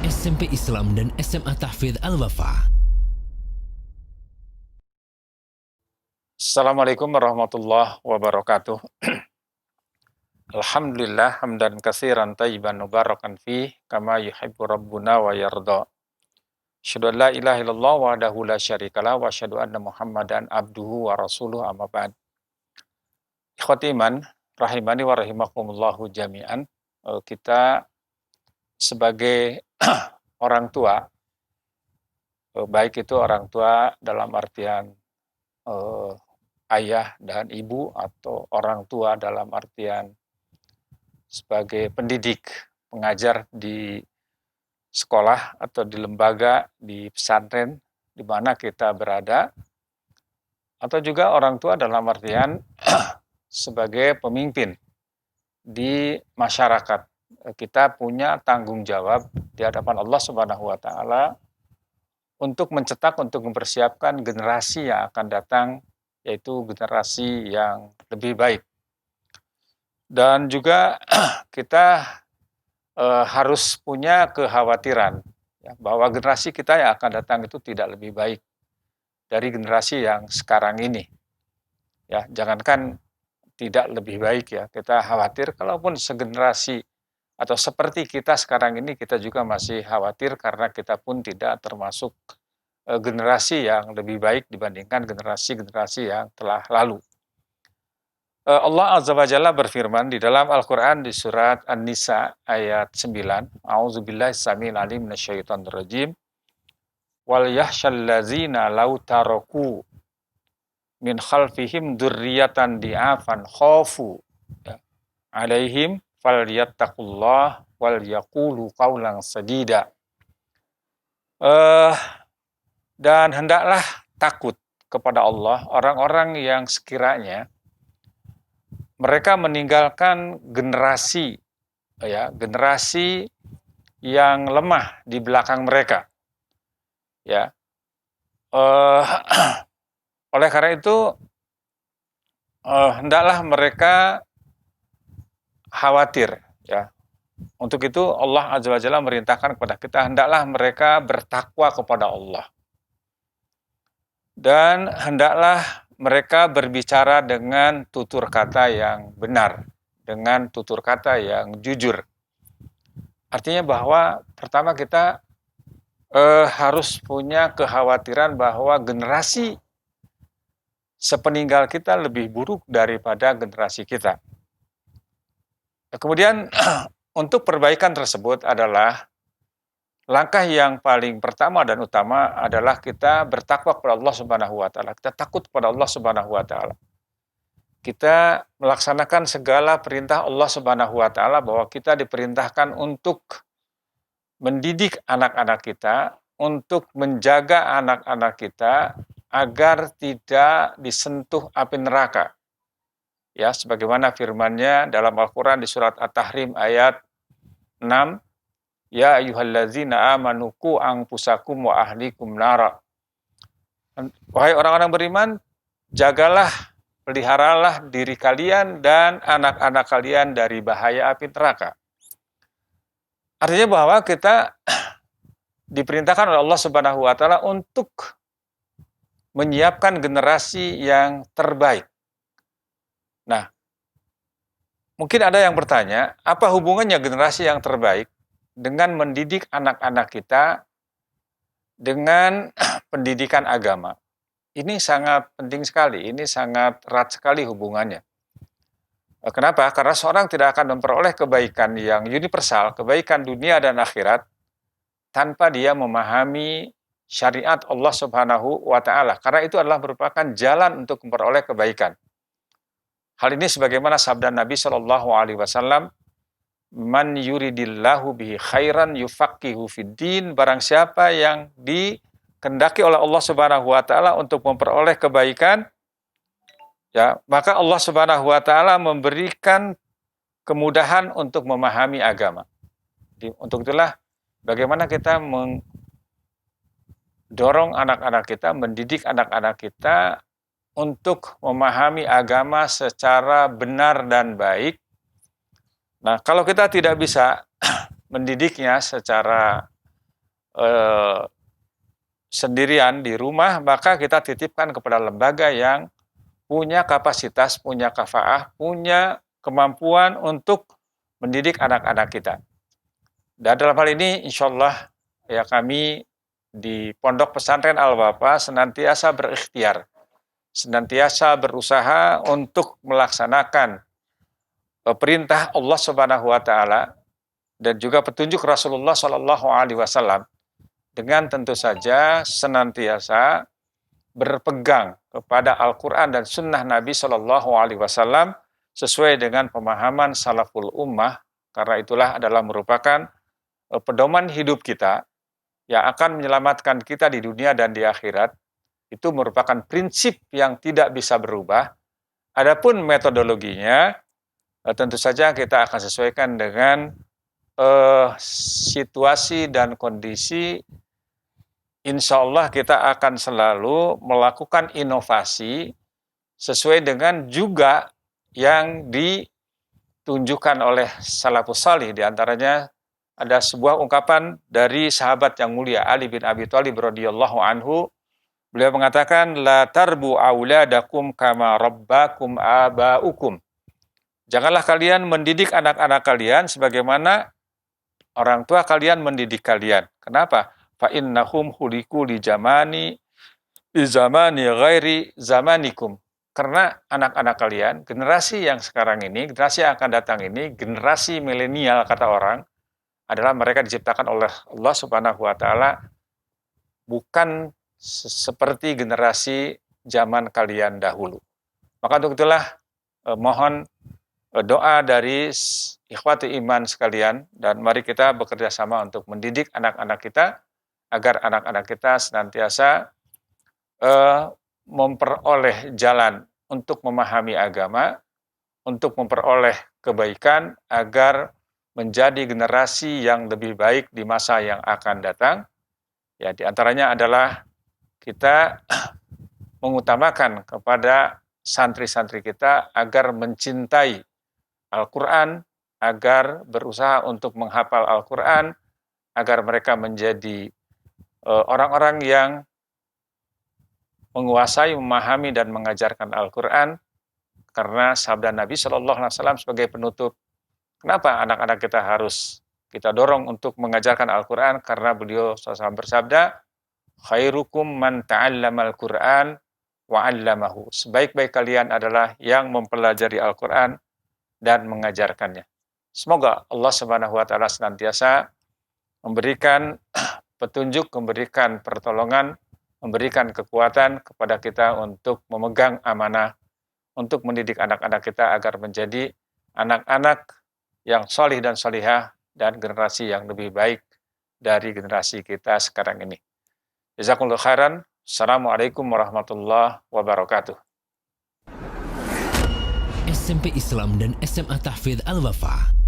SMP Islam dan SMA Tahfidz Al-Wafa. Assalamualaikum warahmatullahi wabarakatuh. Alhamdulillah hamdan katsiran tayyiban mubarakan fi kama yuhibbu rabbuna wa yarda. Asyhadu an la ilaha illallah wahdahu la syarikalah wa asyhadu anna Muhammadan abduhu wa rasuluh amma ba'd. Ikhwati iman rahimani wa rahimakumullahu jami'an. Kita sebagai orang tua, baik itu orang tua dalam artian ayah dan ibu atau orang tua dalam artian sebagai pendidik, pengajar di sekolah atau di lembaga, di pesantren di mana kita berada, atau juga orang tua dalam artian sebagai pemimpin di masyarakat. Kita punya tanggung jawab di hadapan Allah Subhanahu wa taala untuk mencetak, untuk mempersiapkan generasi yang akan datang, yaitu generasi yang lebih baik. Dan juga kita harus punya kekhawatiran ya, bahwa generasi kita yang akan datang itu tidak lebih baik dari generasi yang sekarang ini. Ya, jangankan tidak lebih baik ya, kita khawatir kalaupun segenerasi atau seperti kita sekarang ini, kita juga masih khawatir karena kita pun tidak termasuk generasi yang lebih baik dibandingkan generasi-generasi yang telah lalu. Allah Azza wa Jalla berfirman di dalam Al-Quran di surat An-Nisa ayat 9. A'udzubillahi samil alim minasyaitonir rajim. Wal yahsyal ladzina law taraku min khalfihim dzurriyyatan di'afan khafu alaihim falyattaqullah wal yaqulu qaulan sadida. Dan hendaklah takut kepada Allah orang-orang yang sekiranya mereka meninggalkan generasi yang lemah di belakang mereka. Ya. Oleh karena itu hendaklah mereka khawatir ya. Untuk itu Allah Azza wa Jalla merintahkan kepada kita hendaklah mereka bertakwa kepada Allah. Dan hendaklah mereka berbicara dengan tutur kata yang benar, dengan tutur kata yang jujur. Artinya bahwa pertama kita harus punya kekhawatiran bahwa generasi sepeninggal kita lebih buruk daripada generasi kita. Kemudian untuk perbaikan tersebut adalah langkah yang paling pertama dan utama adalah kita bertakwa kepada Allah Subhanahu wa taala. Kita takut kepada Allah Subhanahu wa taala. Kita melaksanakan segala perintah Allah Subhanahu wa taala, bahwa kita diperintahkan untuk mendidik anak-anak kita, untuk menjaga anak-anak kita agar tidak disentuh api neraka. Ya, sebagaimana firman-Nya dalam Al-Qur'an di surat At-Tahrim ayat 6. Ya ayyuhallazina amanu qu anfusakum wa ahlikum nara. Wahai orang-orang beriman, jagalah, peliharalah diri kalian dan anak-anak kalian dari bahaya api neraka. Artinya bahwa kita diperintahkan oleh Allah Subhanahu wa taala untuk menyiapkan generasi yang terbaik. Nah, mungkin ada yang bertanya, apa hubungannya generasi yang terbaik dengan mendidik anak-anak kita dengan pendidikan agama? Ini sangat penting sekali, ini sangat erat sekali hubungannya. Kenapa? Karena seorang tidak akan memperoleh kebaikan yang universal, kebaikan dunia dan akhirat, tanpa dia memahami syariat Allah Subhanahu wa taala. Karena itu adalah merupakan jalan untuk memperoleh kebaikan. Hal ini sebagaimana sabda Nabi Shallallahu alaihi wasallam, man yuridillahu bihi khairan yufaqihu fiddin. Barang siapa yang dikehendaki oleh Allah Subhanahu wa taala untuk memperoleh kebaikan, ya, maka Allah Subhanahu wa taala memberikan kemudahan untuk memahami agama. Untuk itulah bagaimana kita mendorong anak-anak kita, mendidik anak-anak kita untuk memahami agama secara benar dan baik. Nah, kalau kita tidak bisa mendidiknya secara eh, sendirian di rumah, maka kita titipkan kepada lembaga yang punya kapasitas, punya kafaah, punya kemampuan untuk mendidik anak-anak kita. Dan dalam hal ini insya Allah ya kami di Pondok Pesantren Al-Wafa senantiasa berikhtiar, senantiasa berusaha untuk melaksanakan perintah Allah Subhanahu wa taala dan juga petunjuk Rasulullah Shallallahu alaihi wasallam dengan tentu saja senantiasa berpegang kepada Al-Quran dan Sunnah Nabi Shallallahu Alaihi Wasallam sesuai dengan pemahaman salaful ummah, karena itulah adalah merupakan pedoman hidup kita yang akan menyelamatkan kita di dunia dan di akhirat. Itu merupakan prinsip yang tidak bisa berubah. Adapun metodologinya, tentu saja kita akan sesuaikan dengan situasi dan kondisi. Insya Allah kita akan selalu melakukan inovasi sesuai dengan juga yang ditunjukkan oleh salafus salih. Di antaranya ada sebuah ungkapan dari sahabat yang mulia Ali bin Abi Thalib radhiyallahu anhu. Beliau mengatakan, la tarbu auladakum kama rabbakum abaukum. Janganlah kalian mendidik anak-anak kalian sebagaimana orang tua kalian mendidik kalian. Kenapa? Fa innahum khuliqu li zamani ghairi zamanikum. Karena anak-anak kalian, generasi yang sekarang ini, generasi yang akan datang ini, generasi milenial kata orang, adalah mereka diciptakan oleh Allah Subhanahu wa taala bukan seperti generasi zaman kalian dahulu. Maka untuk itulah mohon doa dari ikhwati iman sekalian, dan mari kita bekerja sama untuk mendidik anak-anak kita agar anak-anak kita senantiasa memperoleh jalan untuk memahami agama, untuk memperoleh kebaikan agar menjadi generasi yang lebih baik di masa yang akan datang. Ya, di antaranya adalah kita mengutamakan kepada santri-santri kita agar mencintai Al-Quran, agar berusaha untuk menghafal Al-Quran, agar mereka menjadi orang-orang yang menguasai, memahami, dan mengajarkan Al-Quran, karena sabda Nabi Shallallahu Alaihi Wasallam sebagai penutup. Kenapa anak-anak kita harus kita dorong untuk mengajarkan Al-Quran? Karena beliau SAW bersabda, khairukum man ta'allama Al-Quran wa 'allamahu. Sebaik-baik kalian adalah yang mempelajari Al-Quran dan mengajarkannya. Semoga Allah Subhanahu wa taala senantiasa memberikan petunjuk, memberikan pertolongan, memberikan kekuatan kepada kita untuk memegang amanah, untuk mendidik anak-anak kita agar menjadi anak-anak yang solih dan solihah dan generasi yang lebih baik dari generasi kita sekarang ini. Jazakumullah khairan. Assalamualaikum warahmatullahi wabarakatuh. SMP Islam dan SMA Tahfidz Al-Wafa